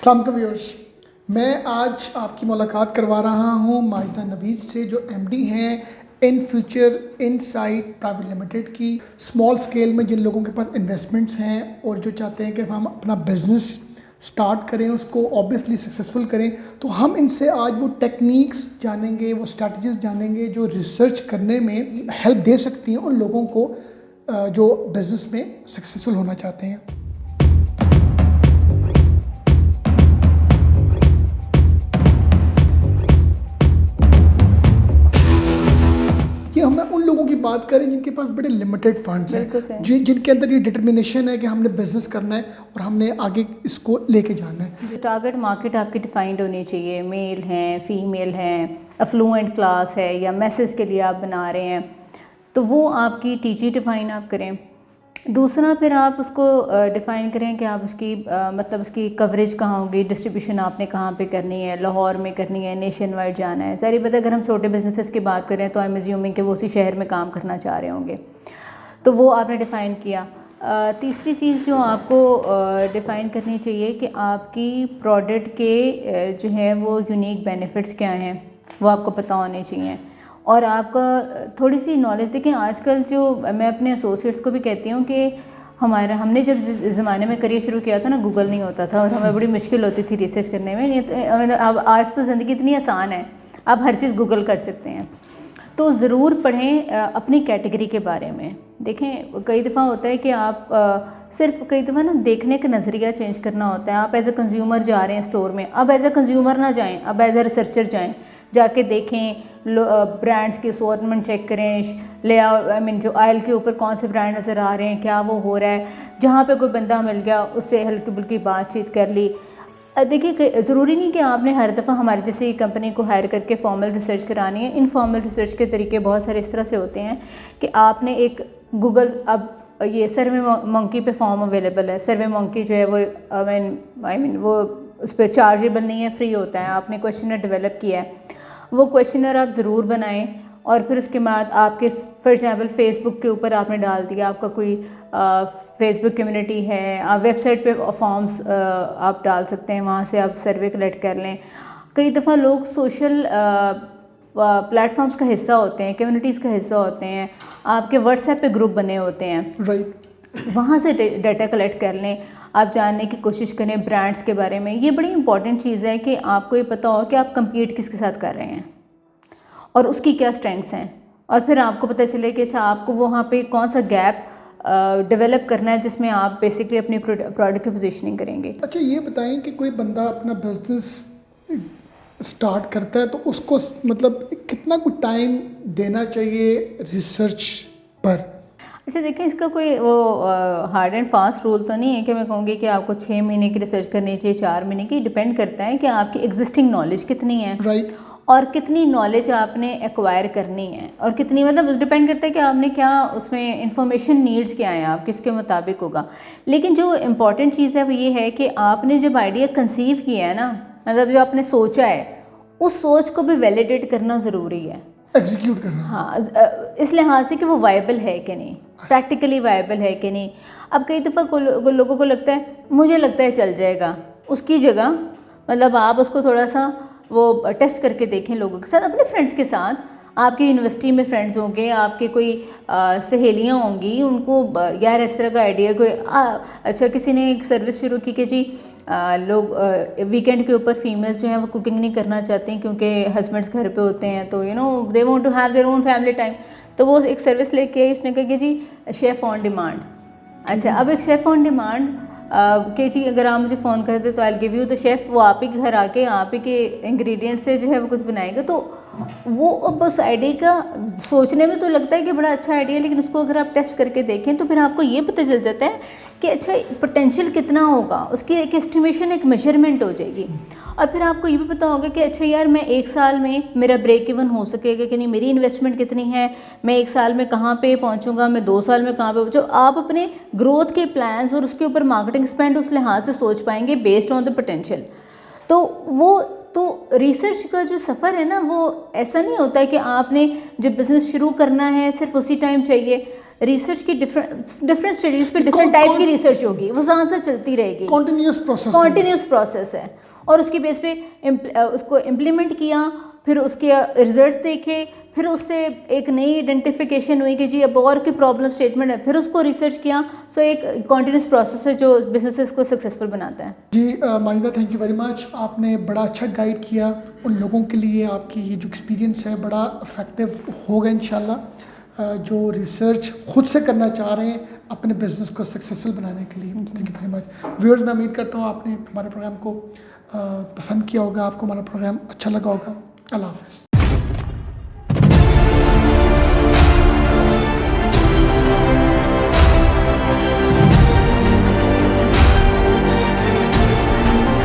अस्सलाम वालेकुम व्यूअर्स, मैं आज आपकी मुलाकात करवा रहा हूँ माहिदा नवीद से, जो एमडी हैं in future insight private limited की। स्मॉल स्केल में जिन लोगों के पास इन्वेस्टमेंट्स हैं और जो चाहते हैं कि हम अपना बिज़नेस स्टार्ट करें, उसको ऑब्वियसली सक्सेसफुल करें, तो हम इनसे आज वो टेक्निक्स जानेंगे, वो स्ट्रैटेजीज जानेंगे जो रिसर्च करने में हेल्प दे सकती हैं उन लोगों को जो बिज़नेस में सक्सेसफुल होना चाहते हैं। कि हम उन लोगों की बात करें जिनके पास बड़े लिमिटेड फंड्स हैं, जिनके अंदर ये डिटर्मिनेशन है कि हमने बिजनेस करना है और हमने आगे इसको लेके जाना है। टारगेट मार्केट आपकी डिफाइंड होनी चाहिए, मेल हैं, फीमेल हैं, अफ्लुएंट क्लास है या मैसेज के लिए आप बना रहे हैं, तो वो आपकी टीजी डिफाइन आप करें। दूसरा फिर आप उसको डिफ़ाइन करें कि आप उसकी मतलब उसकी कवरेज कहाँ होगी, डिस्ट्रीब्यूशन आपने कहाँ पे करनी है, लाहौर में करनी है, नेशन वाइड जाना है। सारी पता अगर हम छोटे बिजनेसेस की बात करें तो आई एम अज्यूमिंग कि वो उसी शहर में काम करना चाह रहे होंगे, तो वो आपने डिफ़ाइन किया। तीसरी चीज़ जो आपको डिफ़ाइन करनी चाहिए कि आपकी प्रोडक्ट के जो है वो यूनिक बेनिफिट्स क्या हैं, वो आपको पता होने चाहिए। और आपका थोड़ी सी नॉलेज, देखें आजकल जो मैं अपने एसोसिएट्स को भी कहती हूँ कि हमने जब ज़माने में करियर शुरू किया था ना, गूगल नहीं होता था और हमें बड़ी मुश्किल होती थी रिसर्च करने में। ये तो अब आज तो ज़िंदगी इतनी आसान है, आप हर चीज़ गूगल कर सकते हैं। तो ज़रूर पढ़ें अपनी कैटेगरी के बारे में। देखें कई दफ़ा होता है कि आप सिर्फ कई दफ़ा ना देखने का नज़रिया चेंज करना होता है। आप एज ए कंज्यूमर जा रहे हैं स्टोर में, अब एज ए कंज्यूमर ना जाएं, अब एज ए रिसर्चर जाएं, जाके देखें ब्रांड्स के असॉर्टमेंट चेक करें, आई मीन जो आयल के ऊपर कौन से ब्रांड नज़र आ रहे हैं, क्या वो हो रहा है। जहाँ पे कोई बंदा मिल गया उससे हल्की बुल्की बातचीत कर ली। देखिए ज़रूरी नहीं कि आपने हर दफ़ा हमारी जैसी कंपनी को हायर करके फॉर्मल रिसर्च करानी है। इनफॉर्मल रिसर्च के तरीके बहुत सारे इस तरह से होते हैं कि आपने एक गूगल, अब ये सर्वे मंकी पे फॉर्म अवेलेबल है। सर्वे मंकी जो है वो आई मीन वो उस पर चार्जेबल नहीं है, फ्री होता है। आपने क्वेश्चनर डेवलप किया है, वो क्वेश्चनर आप ज़रूर बनाएं और फिर उसके बाद आपके फॉर एग्जांपल फेसबुक के ऊपर आपने डाल दिया, आपका कोई फेसबुक कम्युनिटी है, आप वेबसाइट पे फॉर्म्स आप डाल सकते हैं, वहाँ से आप सर्वे कलेक्ट कर लें। कई दफ़ा लोग सोशल प्लेटफॉर्म्स का हिस्सा होते हैं, कम्युनिटीज़ का हिस्सा होते हैं, आपके व्हाट्सएप पे ग्रुप बने होते हैं, राइट, वहाँ से डाटा कलेक्ट कर लें। आप जानने की कोशिश करें ब्रांड्स के बारे में। ये बड़ी इंपॉर्टेंट चीज़ है कि आपको ये पता हो कि आप compete किसके साथ कर रहे हैं और उसकी क्या स्ट्रेंथ्स हैं, और फिर आपको पता चले कि अच्छा आपको वहाँ पे कौन सा गैप डेवलप करना है जिसमें आप बेसिकली अपनी प्रोडक्ट की पोजीशनिंग करेंगे। अच्छा ये बताएं कि कोई बंदा अपना बिजनेस स्टार्ट करता है तो उसको मतलब कितना कुछ टाइम देना चाहिए रिसर्च पर? अच्छा देखें, इसका कोई वो हार्ड एंड फास्ट रूल तो नहीं है कि मैं कहूँगी कि आपको 6 महीने की रिसर्च करनी चाहिए, 4 महीने की। डिपेंड करता है कि आपकी एग्जिस्टिंग नॉलेज कितनी है, राइट, और कितनी नॉलेज आपने एक्वायर करनी है, और कितनी मतलब डिपेंड करता है कि आपने क्या उसमें इंफॉर्मेशन नीड्स क्या हैं, आप किसके मुताबिक होगा। लेकिन जो इम्पॉर्टेंट चीज़ है वो ये है कि आपने जब आइडिया कंसीव किया है ना, मतलब जो आपने सोचा है, उस सोच को भी वैलिडेट करना ज़रूरी है, एग्जीक्यूट करना। हाँ, इस लिहाज से कि वो वायबल है कि नहीं, प्रैक्टिकली वायबल है कि नहीं। अब कई दफ़ा लोगों को लगता है, मुझे लगता है चल जाएगा, उसकी जगह मतलब आप उसको थोड़ा सा वो टेस्ट करके देखें लोगों के साथ, अपने फ्रेंड्स के साथ। आपकी यूनिवर्सिटी में फ्रेंड्स होंगे, आपके कोई सहेलियाँ होंगी, उनको यार इस तरह का आइडिया कोई अच्छा किसी ने एक सर्विस शुरू की कि जी लोग वीकेंड के ऊपर फीमेल्स जो हैं वो कुकिंग नहीं करना चाहती क्योंकि हस्बैंड्स घर पे होते हैं, तो they want to have their own family time. तो वो एक सर्विस लेके आई, उसने कहा कि जी शेफ़ ऑन डिमांड। अच्छा, अब एक शेफ़ ऑन डिमांड कि जी अगर आप मुझे फ़ोन कर दे तो I give you the chef, वो आप ही के घर आके आप ही के इंग्रेडिएंट से जो है वो कुछ बनाएगा। तो वो अब उस आइडिया का सोचने में तो लगता है कि बड़ा अच्छा आइडिया, लेकिन उसको अगर आप टेस्ट करके देखें तो फिर आपको ये पता चल जाता है कि अच्छा पोटेंशियल कितना होगा, उसकी एक एस्टिमेशन, एक मेजरमेंट हो जाएगी। और फिर आपको ये भी पता होगा कि अच्छा यार मैं 1 साल में मेरा ब्रेक इवन हो सकेगा कि नहीं, मेरी इन्वेस्टमेंट कितनी है, मैं 1 साल में कहाँ पे पहुँचूँगा, मैं 2 साल में कहाँ पे। जो आप अपने ग्रोथ के प्लान्स और उसके ऊपर मार्केटिंग स्पेंड उस लिहाज से सोच पाएंगे बेस्ड ऑन द पोटेंशियल। तो वो तो रिसर्च का जो सफ़र है ना, वो ऐसा नहीं होता है कि आपने जब बिज़नेस शुरू करना है सिर्फ उसी टाइम चाहिए। रिसर्च की डिफरेंट स्टडीज़ पे डिफरेंट टाइप की रिसर्च होगी, वो साथ साथ चलती रहेगी, कॉन्टीन्यूस प्रोसेस है। और उसकी बेस पे उसको इम्प्लीमेंट किया, फिर उसके रिजल्ट्स देखे, फिर उससे एक नई आइडेंटिफिकेशन हुई कि जी अब और की प्रॉब्लम स्टेटमेंट है, फिर उसको रिसर्च किया। सो एक कॉन्टीन्यूस प्रोसेस है जो बिजनेसेस को सक्सेसफुल बनाता है। जी माहिदा, थैंक यू वेरी मच। आपने बड़ा अच्छा गाइड किया उन लोगों के लिए, आपकी ये जो एक्सपीरियंस है बड़ा इफ़ेक्टिव होगा इंशाल्लाह, जो रिसर्च खुद से करना चाह रहे हैं अपने बिजनेस को सक्सेसफुल बनाने के लिए। Thank you very much. Viewers, मैं उम्मीद करता हूँ आपने हमारे प्रोग्राम को पसंद किया होगा, आपको हमारा प्रोग्राम अच्छा लगा होगा। अल्लाह हाफ़िज़।